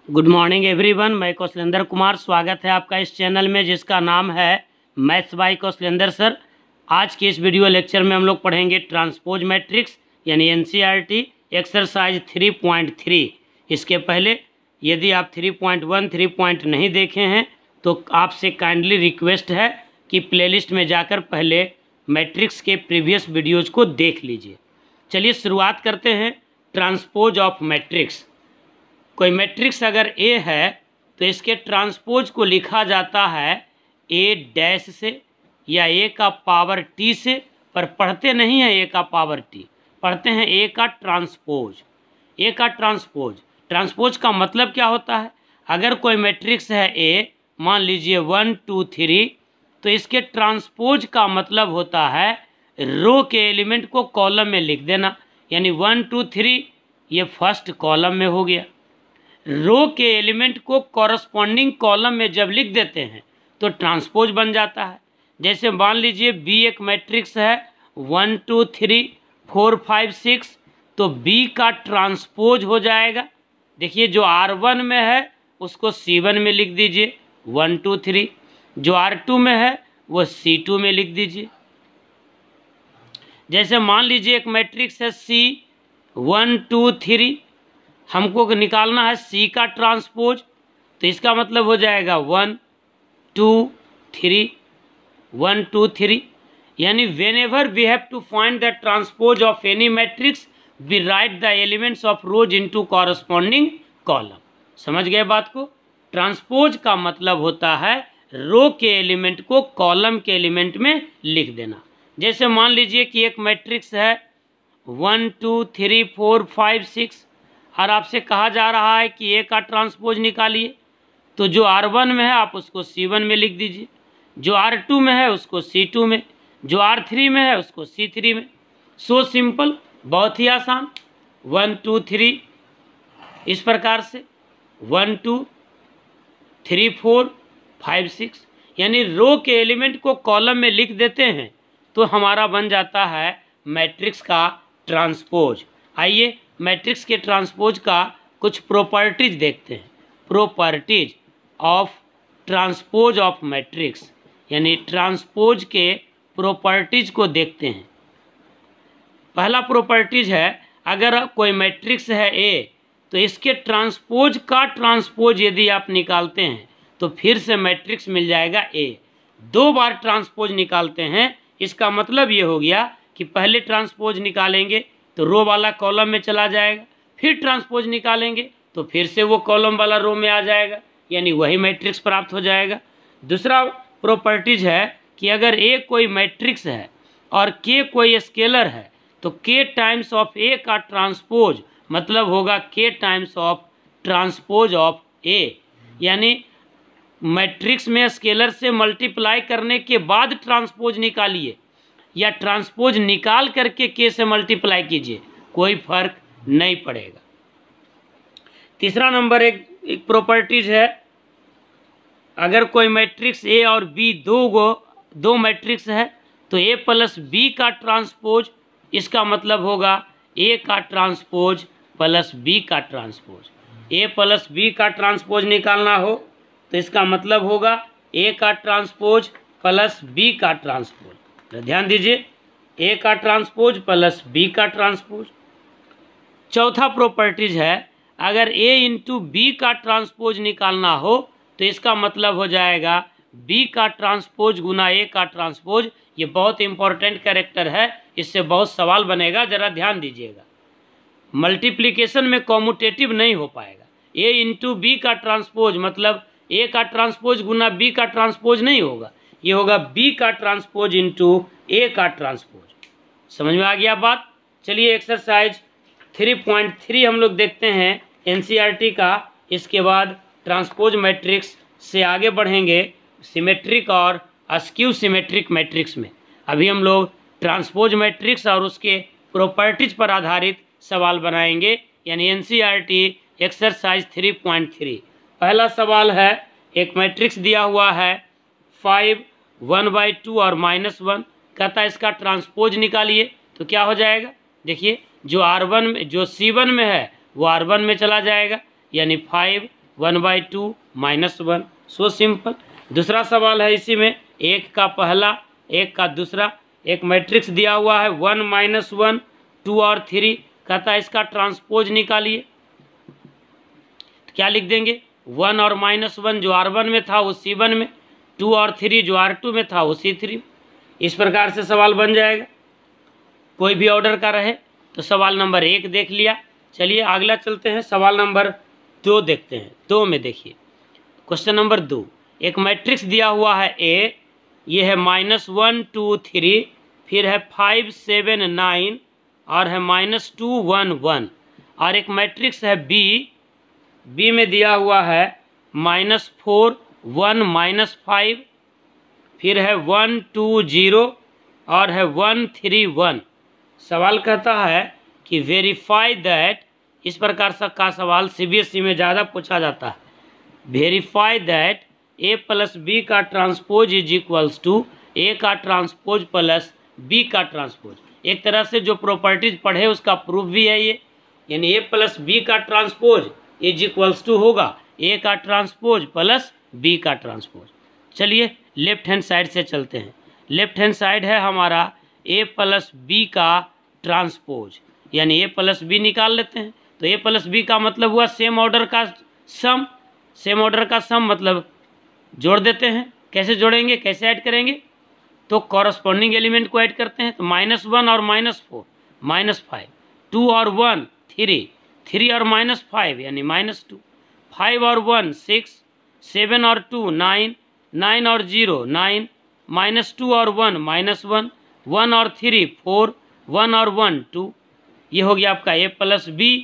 Good morning everyone, मैं कौशलेंद्र कुमार। स्वागत है आपका इस चैनल में जिसका नाम है मैथ्स बाय कौशलेंद्र सर। आज के इस वीडियो लेक्चर में हम लोग पढ़ेंगे ट्रांसपोज मैट्रिक्स यानी एनसीईआरटी एक्सरसाइज 3.3। इसके पहले यदि आप 3.1, 3 नहीं देखे हैं तो आपसे काइंडली रिक्वेस्ट है कि प्लेलिस्ट में जाकर पहले मैट्रिक्स के प्रीवियस वीडियोज़ को देख लीजिए। चलिए शुरुआत करते हैं। ट्रांसपोज ऑफ मैट्रिक्स, कोई मैट्रिक्स अगर ए है तो इसके ट्रांसपोज को लिखा जाता है ए डैश से या ए का पावर टी से, पर पढ़ते नहीं हैं ए का पावर टी, पढ़ते हैं ए का ट्रांसपोज। ए का ट्रांसपोज का मतलब क्या होता है? अगर कोई मैट्रिक्स है ए, मान लीजिए 1 2 3, तो इसके ट्रांसपोज का मतलब होता है रो के एलिमेंट को कॉलम में लिख देना। यानी 1 2 3 ये फर्स्ट कॉलम में हो गया। रो के एलिमेंट को कॉरस्पॉन्डिंग कॉलम में जब लिख देते हैं तो ट्रांसपोज बन जाता है। जैसे मान लीजिए बी एक मैट्रिक्स है 1 2 3 4 5 6, तो बी का ट्रांसपोज हो जाएगा। देखिए जो R1 में है उसको C1 में लिख दीजिए 1 2 3, जो R2 में है वो C2 में लिख दीजिए। जैसे मान लीजिए एक मैट्रिक्स है C 1 2 3, हमको निकालना है सी का ट्रांसपोज, तो इसका मतलब हो जाएगा 1 2 3 1 2 3। यानी whenever we have to find the transpose of any matrix we write the elements of rows into corresponding column. समझ गए बात को? ट्रांसपोज का मतलब होता है रो के एलिमेंट को कॉलम के एलिमेंट में लिख देना। जैसे मान लीजिए कि एक मैट्रिक्स है 1 2 3 4 5 6 और आपसे कहा जा रहा है कि ए का ट्रांसपोज निकालिए, तो जो R1 में है आप उसको C1 में लिख दीजिए, जो R2 में है उसको C2 में, जो R3 में है उसको C3 में। सो सिंपल, बहुत ही आसान। 1 2 3 इस प्रकार से 1 2 3 4 5 6, यानी रो के एलिमेंट को कॉलम में लिख देते हैं तो हमारा बन जाता है मैट्रिक्स का ट्रांसपोज। आइए मैट्रिक्स के ट्रांसपोज का कुछ प्रॉपर्टीज देखते हैं। Properties of transpose of matrix, यानी ट्रांसपोज के प्रॉपर्टीज को देखते हैं। पहला प्रॉपर्टीज है, अगर कोई मैट्रिक्स है ए तो इसके ट्रांसपोज का ट्रांसपोज यदि आप निकालते हैं तो फिर से मैट्रिक्स मिल जाएगा ए। 2 बार ट्रांसपोज निकालते हैं, इसका मतलब ये हो गया कि पहले ट्रांसपोज निकालेंगे तो रो वाला कॉलम में चला जाएगा, फिर ट्रांसपोज निकालेंगे तो फिर से वो कॉलम वाला रो में आ जाएगा, यानी वही मैट्रिक्स प्राप्त हो जाएगा। दूसरा प्रॉपर्टीज है कि अगर ए कोई मैट्रिक्स है और के कोई स्केलर है तो के टाइम्स ऑफ ए का ट्रांसपोज मतलब होगा के टाइम्स ऑफ ट्रांसपोज ऑफ ए। यानी मैट्रिक्स में स्केलर से मल्टीप्लाई करने के बाद ट्रांसपोज निकालिए या ट्रांसपोज निकाल करके के से मल्टीप्लाई कीजिए, कोई फर्क नहीं पड़ेगा। तीसरा नंबर एक प्रॉपर्टीज है, अगर कोई मैट्रिक्स ए और बी दो मैट्रिक्स है तो ए प्लस बी का ट्रांसपोज, इसका मतलब होगा ए का ट्रांसपोज प्लस बी का ट्रांसपोज। ए प्लस बी का ट्रांसपोज निकालना हो तो इसका मतलब होगा ए का ट्रांसपोज प्लस बी का ट्रांसपोज। तो ध्यान दीजिए, ए का ट्रांसपोज प्लस बी का ट्रांसपोज। चौथा प्रॉपर्टीज है, अगर ए इंटू बी का ट्रांसपोज निकालना हो तो इसका मतलब हो जाएगा बी का ट्रांसपोज गुना ए का ट्रांसपोज। ये बहुत इंपॉर्टेंट कैरेक्टर है, इससे बहुत सवाल बनेगा, जरा ध्यान दीजिएगा। मल्टीप्लिकेशन में कॉम्यूटेटिव नहीं हो पाएगा। ए इंटू बी का ट्रांसपोज मतलब ए का ट्रांसपोज गुना बी का ट्रांसपोज नहीं होगा, ये होगा बी का ट्रांसपोज इंटू ए का ट्रांसपोज। समझ में आ गया बात? चलिए एक्सरसाइज 3.3 हम लोग देखते हैं एनसीईआरटी का। इसके बाद ट्रांसपोज मैट्रिक्स से आगे बढ़ेंगे सिमेट्रिक और अस्क्यू सिमेट्रिक मैट्रिक्स में। अभी हम लोग ट्रांसपोज मैट्रिक्स और उसके प्रॉपर्टीज पर आधारित सवाल बनाएंगे, यानी एनसीईआरटी एक्सरसाइज 3.3। पहला सवाल है, एक मैट्रिक्स दिया हुआ है 5 1/2 और -1, कहता है इसका ट्रांसपोज निकालिए, तो क्या हो जाएगा? देखिए जो R1 में जो C1 में है वो R1 में चला जाएगा, यानी 5 1/2 -1। So simple. दूसरा सवाल है इसी में, एक का पहला एक का दूसरा, एक मैट्रिक्स दिया हुआ है 1 -1 2 और 3, कहता है इसका ट्रांसपोज निकालिए। तो क्या लिख देंगे, 1 और -1 जो R1 में था वो C1 में, 2 और 3 जो R2 में था वो C3। इस प्रकार से सवाल बन जाएगा, कोई भी ऑर्डर का रहे। तो सवाल नंबर 1 देख लिया। चलिए अगला चलते हैं, सवाल नंबर 2 देखते हैं। 2 में देखिए, क्वेश्चन नंबर 2, एक मैट्रिक्स दिया हुआ है A, ये है -1 2 3, फिर है 5 7 9 और है -2 1 1, और एक मैट्रिक्स है B में दिया हुआ है -4 1 -5, फिर है 1 2 0 और है 1 3 1। सवाल कहता है कि वेरीफाई दैट, इस प्रकार का सवाल CBSE में ज़्यादा पूछा जाता है। वेरीफाई दैट A + B का transpose is equals to A का ट्रांसपोज प्लस B का ट्रांसपोज। एक तरह से जो प्रॉपर्टीज पढ़े उसका प्रूफ भी है ये, यानी A + B का ट्रांसपोज इज इक्वल्स टू होगा A का ट्रांसपोज प्लस B का ट्रांसपोज। चलिए लेफ्ट हैंड साइड से चलते हैं। लेफ्ट हैंड साइड है हमारा A + B का ट्रांसपोज, यानी A + B निकाल लेते हैं। तो A + B का मतलब हुआ सेम ऑर्डर का सम। सेम ऑर्डर का सम मतलब जोड़ देते हैं। कैसे जोड़ेंगे, कैसे ऐड करेंगे, तो कॉरस्पॉन्डिंग एलिमेंट को ऐड करते हैं। तो -1 और -4 -5, 2 और 1 3, 3 और -5 यानी -2, 5 और 1 6, 7 और 2 9, 9 और 0 9, -2 और 1 -1, 1 और 3 4, 1 और 1 2। ये हो गया आपका A + B।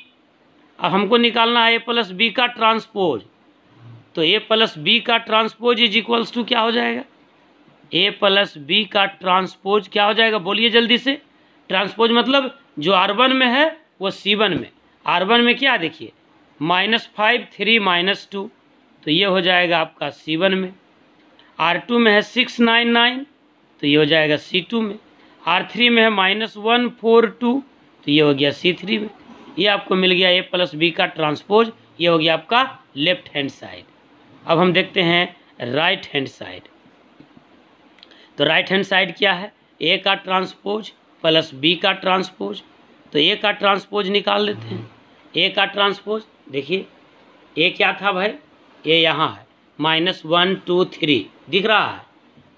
अब हमको निकालना है A + B का ट्रांसपोज। तो A + B का ट्रांसपोज इज इक्वल्स टू क्या हो जाएगा, A + B का ट्रांसपोज क्या हो जाएगा, बोलिए जल्दी से। ट्रांसपोज मतलब जो R1 में है वो C1 में। R1 में क्या देखिए -5 3 -2, तो ये हो जाएगा आपका C1 में। R2 में है 6 9 9, तो ये हो जाएगा C2 में। R3 में है -1 4 2, तो ये हो गया C3 में। ये आपको मिल गया A + B का ट्रांसपोज। ये हो गया आपका लेफ्ट हैंड साइड। अब हम देखते हैं राइट हैंड साइड। तो राइट हैंड साइड क्या है, A का ट्रांसपोज प्लस B का ट्रांसपोज। तो A का ट्रांसपोज निकाल लेते हैं। A का ट्रांसपोज देखिए, A क्या था भाई, A यहाँ है -1 2 3 दिख रहा है,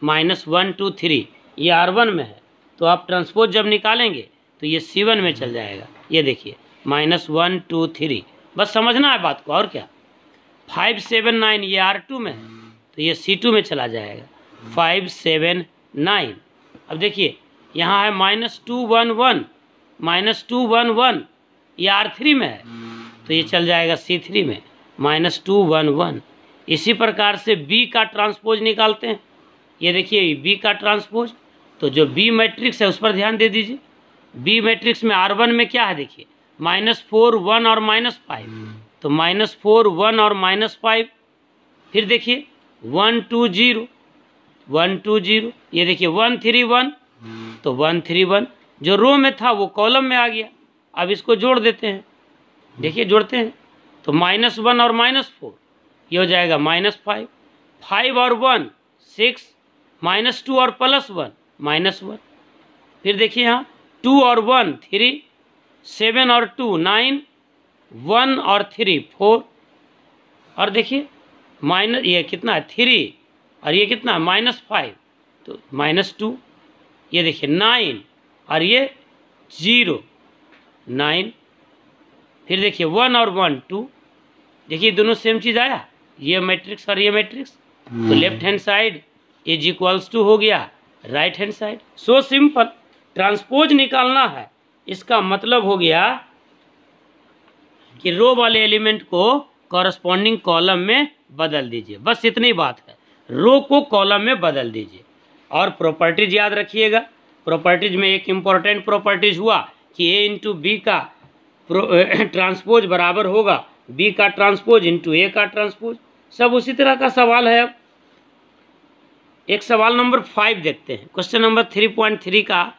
-1 2 3 ये R1 में है। तो आप ट्रांसपोज जब निकालेंगे तो ये C1 में चल जाएगा। ये देखिए -1 2 3, बस समझना है बात को, और क्या। 5 7 9 ये R2 में है, तो ये C2 में चला जाएगा 5 7 9। अब देखिए यहाँ है -2 1 1, -2 1 1 ये R3 में है, तो ये चल जाएगा C3 में -2 1 1। इसी प्रकार से B का ट्रांसपोज निकालते हैं। ये देखिए B का ट्रांसपोज, तो जो B मैट्रिक्स है उस पर ध्यान दे दीजिए। B मैट्रिक्स में R1 में क्या है देखिए -4 1 और -5, तो -4 1 और -5। फिर देखिए 1 2 0 1 2 0, ये देखिए 1 3 1, तो 1 3 1 जो रो में था वो कॉलम में आ गया। अब इसको जोड़ देते हैं, देखिए जोड़ते हैं तो -1 और -4 ये हो जाएगा -5, 5 और 1 6, -2 और +1 -1। फिर देखिए यहाँ 2 और 1 3, 7 और 2 9, 1 और 3 4, और देखिए माइनस ये कितना है 3 और ये कितना है -5, तो -2। ये देखिए 9 और ये 0 9। फिर देखिए 1 और 1 2, देखिए दोनों सेम चीज़ आया, ये मैट्रिक्स और ये मैट्रिक्स। तो left hand side is equals to हो गया right hand side. So simple. Transpose निकालना है, इसका मतलब हो गया कि रो वाले एलिमेंट को कॉरस्पॉन्डिंग कॉलम में बदल दीजिए, बस इतनी बात है। रो को कॉलम में बदल दीजिए। और प्रॉपर्टीज याद रखिएगा। प्रॉपर्टीज में एक इम्पॉर्टेंट प्रॉपर्टीज हुआ कि A × B का ट्रांसपोज बराबर होगा B का ट्रांसपोज × A का ट्रांसपोज। सब उसी तरह का सवाल है। अब एक सवाल नंबर 5 देखते हैं। क्वेश्चन नंबर 3.3 का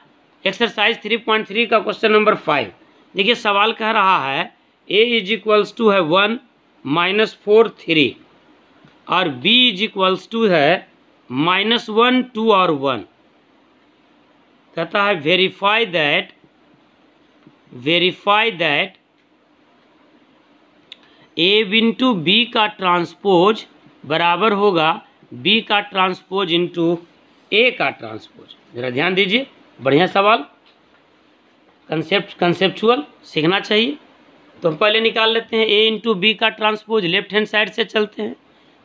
एक्सरसाइज 3.3 का क्वेश्चन नंबर 5। देखिए सवाल कह रहा है A = है 1, -4 3 और b इज इक्वल्स टू है -1 2 और 1। कहता है verify that a into B का ट्रांसपोज बराबर होगा b का ट्रांसपोज इंटू a का ट्रांसपोज। जरा ध्यान दीजिए, बढ़िया सवाल, कंसेप्चुअल सीखना चाहिए। तो हम पहले निकाल लेते हैं a इंटू बी का ट्रांसपोज। लेफ्ट हैंड साइड से चलते हैं,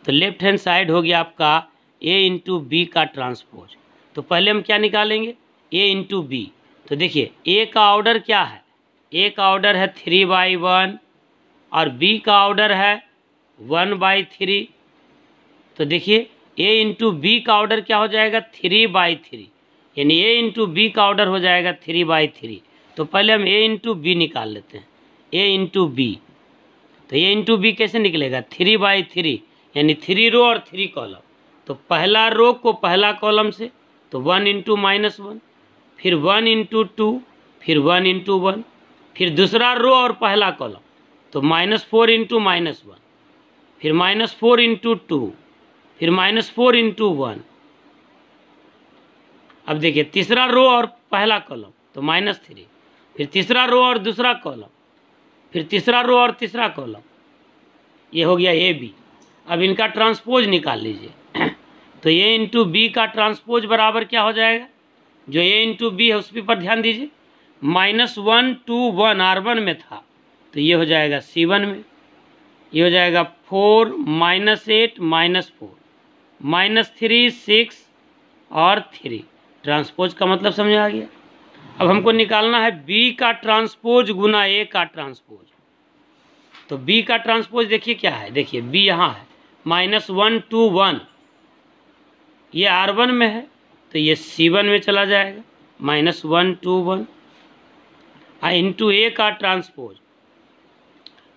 तो लेफ्ट हैंड साइड हो गया आपका a इंटू बी का ट्रांसपोज। तो पहले हम क्या निकालेंगे, a इंटू बी। तो देखिए a का ऑर्डर क्या है, a का ऑर्डर है 3/1 और b का ऑर्डर है 1/3। तो देखिए a इंटू बी का ऑर्डर क्या हो जाएगा 3/3, यानी a इंटू बी का ऑर्डर हो जाएगा 3/3। तो पहले हम a इंटू बी निकाल लेते हैं, a इंटू बी। तो a इंटू बी कैसे निकलेगा 3/3, यानी 3 रो और 3 कॉलम। तो पहला रो को पहला कॉलम से, तो 1 इंटू -1, फिर 1 इंटू 2, फिर 1 इंटू 1, फिर दूसरा रो और पहला कॉलम, तो -4 इंटू -1, फिर -4 इंटू 2, फिर -4 इंटू 1। अब देखिए तीसरा रो और पहला कॉलम, तो -3, फिर तीसरा रो और दूसरा कॉलम, फिर तीसरा रो और तीसरा कॉलम। ये हो गया ए बी। अब इनका ट्रांसपोज निकाल लीजिए। तो ए इंटू बी का ट्रांसपोज बराबर क्या हो जाएगा, जो ए इंटू बी है उस पर ध्यान दीजिए, -1 2 1 R1 में था, तो ये हो जाएगा C1 में। ये हो जाएगा 4 -8 -4 -3 6 और 3। ट्रांसपोज का मतलब समझ आ गया। अब हमको निकालना है b का ट्रांसपोज गुना a का ट्रांसपोज। तो b का ट्रांसपोज देखिए क्या है, देखिए b यहाँ है -1 2 1, ये R1 में है तो ये C1 में चला जाएगा, -1 2 1 इंटू a का ट्रांसपोज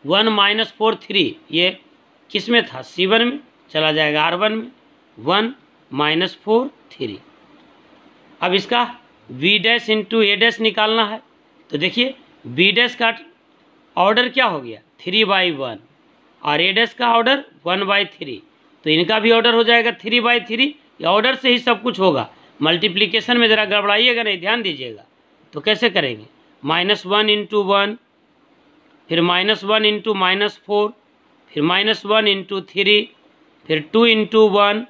1 -4 3, ये किस में था C1 में, चला जाएगा R1 में, 1 -4 3। अब इसका b dash into a dash निकालना है। तो देखिए b डैश का ऑर्डर क्या हो गया 3/1 और a डैश का ऑर्डर 1/3, तो इनका भी ऑर्डर हो जाएगा 3/3। ये ऑर्डर से ही सब कुछ होगा, मल्टीप्लिकेशन में ज़रा गड़बड़ाइएगा नहीं, ध्यान दीजिएगा। तो कैसे करेंगे, -1 इंटू 1, फिर -1 इंटू -4, फिर -1 इंटू 3, फिर 2 into 1,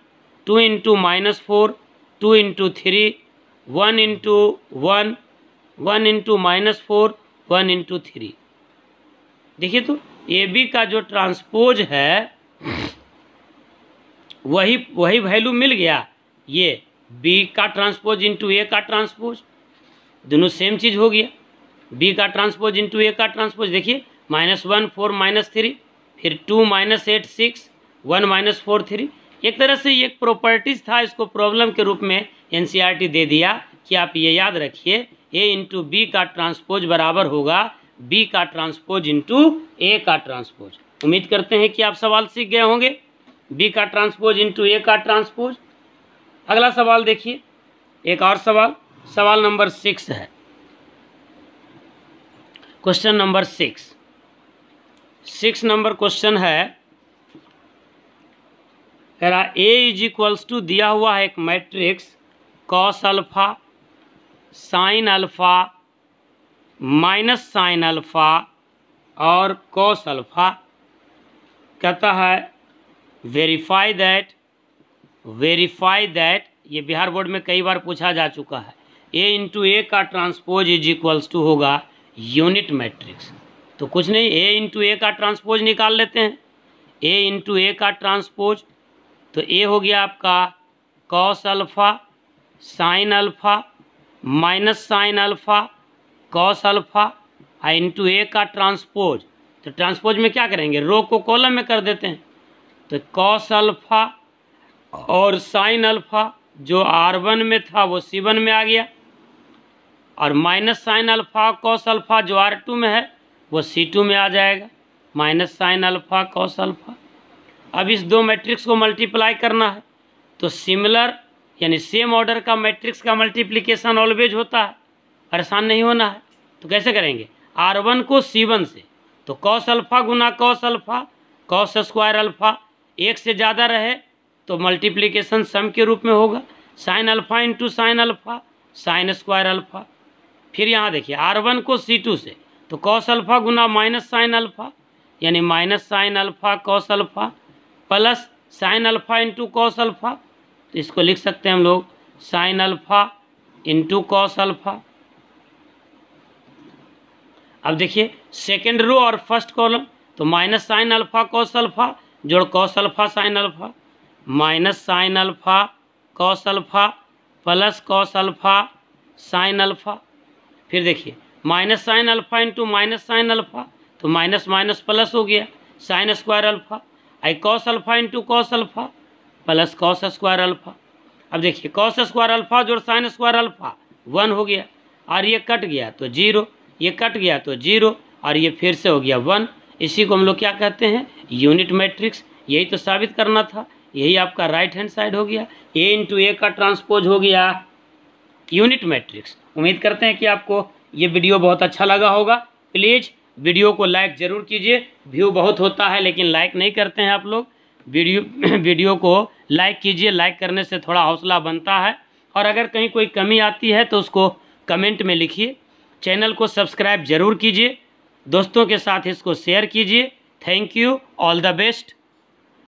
2 into -4, 2 into 3, 1 into 1, 1 into -4, 1 into 3। देखिए तो ए बी का जो ट्रांसपोज है वही वैल्यू मिल गया, ये बी का ट्रांसपोज इंटू ए का ट्रांसपोज, दोनों सेम चीज़ हो गया। बी का ट्रांसपोज इंटू ए का ट्रांसपोज, देखिए -1 4 -3, फिर 2 -8 6, 1 -4 3। एक तरह से ये एक प्रॉपर्टीज था, इसको प्रॉब्लम के रूप में एनसीईआरटी दे दिया कि आप ये याद रखिए ए इंटू बी का ट्रांसपोज बराबर होगा बी का ट्रांसपोज इंटू ए का ट्रांसपोज। उम्मीद करते हैं कि आप सवाल सीख गए होंगे, बी का ट्रांसपोज इंटू ए का ट्रांसपोज। अगला सवाल देखिए, एक और सवाल नंबर 6 है, क्वेश्चन नंबर 6 नंबर क्वेश्चन है, ए इज इक्वल्स टू दिया हुआ है एक matrix cos alpha sine alpha minus sine alpha और कॉस अल्फा। कहता है वेरीफाई दैट, ये बिहार बोर्ड में कई बार पूछा जा चुका है, ए इंटू ए का ट्रांसपोज इज इक्वल्स टू होगा यूनिट मैट्रिक्स। तो कुछ नहीं, ए इंटू ए का ट्रांसपोज निकाल लेते हैं, ए इंटू ए का ट्रांसपोज। तो ए हो गया आपका cos alpha sine alpha minus sine alpha cos alpha into A का ट्रांसपोज। तो ट्रांसपोज में क्या करेंगे, रो को कॉलम में कर देते हैं। तो कॉस अल्फा और साइन अल्फा जो R1 में था वो C1 में आ गया, और minus sine alpha cos alpha जो R2 में है वो C2 में आ जाएगा, minus sine alpha cos alpha. अब इस दो मैट्रिक्स को मल्टीप्लाई करना है, तो सिमिलर यानी सेम ऑर्डर का मैट्रिक्स का मल्टीप्लिकेशन ऑलवेज होता है, परेशान नहीं होना है। तो कैसे करेंगे, R1 को C1 से, तो कॉस अल्फा गुना cos alpha, cos square alpha, एक से ज़्यादा रहे तो मल्टीप्लिकेशन सम के रूप में होगा, sine alpha into sine alpha sine square alpha. फिर यहाँ देखिए R1 को C2 से, तो कॉस अल्फ़ा गुना माइनस साइन अल्फ़ा, यानी minus sine alpha cos alpha plus sine alpha into cos alpha, तो इसको लिख सकते हैं हम लोग sine alpha into cos alpha. अब देखिए सेकेंड रो और फर्स्ट कॉलम, तो minus sine alpha cos alpha जोड़ cos alpha sine alpha, minus sine alpha cos alpha plus cos alpha sine alpha. फिर देखिए minus sine alpha into minus sine alpha, तो minus minus plus हो गया sine square alpha, आई cos alpha into cos alpha plus cos square alpha. अब देखिए cos square alpha जोड़ sine square alpha 1 हो गया, और ये कट गया तो 0, ये कट गया तो 0, और ये फिर से हो गया 1। इसी को हम लोग क्या कहते हैं, यूनिट मैट्रिक्स। यही तो साबित करना था, यही आपका राइट हैंड साइड हो गया, ए इंटू ए का ट्रांसपोज हो गया यूनिट मैट्रिक्स। उम्मीद करते हैं कि आपको ये वीडियो बहुत अच्छा लगा होगा। प्लीज़ वीडियो को लाइक ज़रूर कीजिए, व्यू बहुत होता है लेकिन लाइक नहीं करते हैं आप लोग। वीडियो को लाइक कीजिए, लाइक करने से थोड़ा हौसला बनता है, और अगर कहीं कोई कमी आती है तो उसको कमेंट में लिखिए। चैनल को सब्सक्राइब ज़रूर कीजिए, दोस्तों के साथ इसको शेयर कीजिए। Thank you, all the best.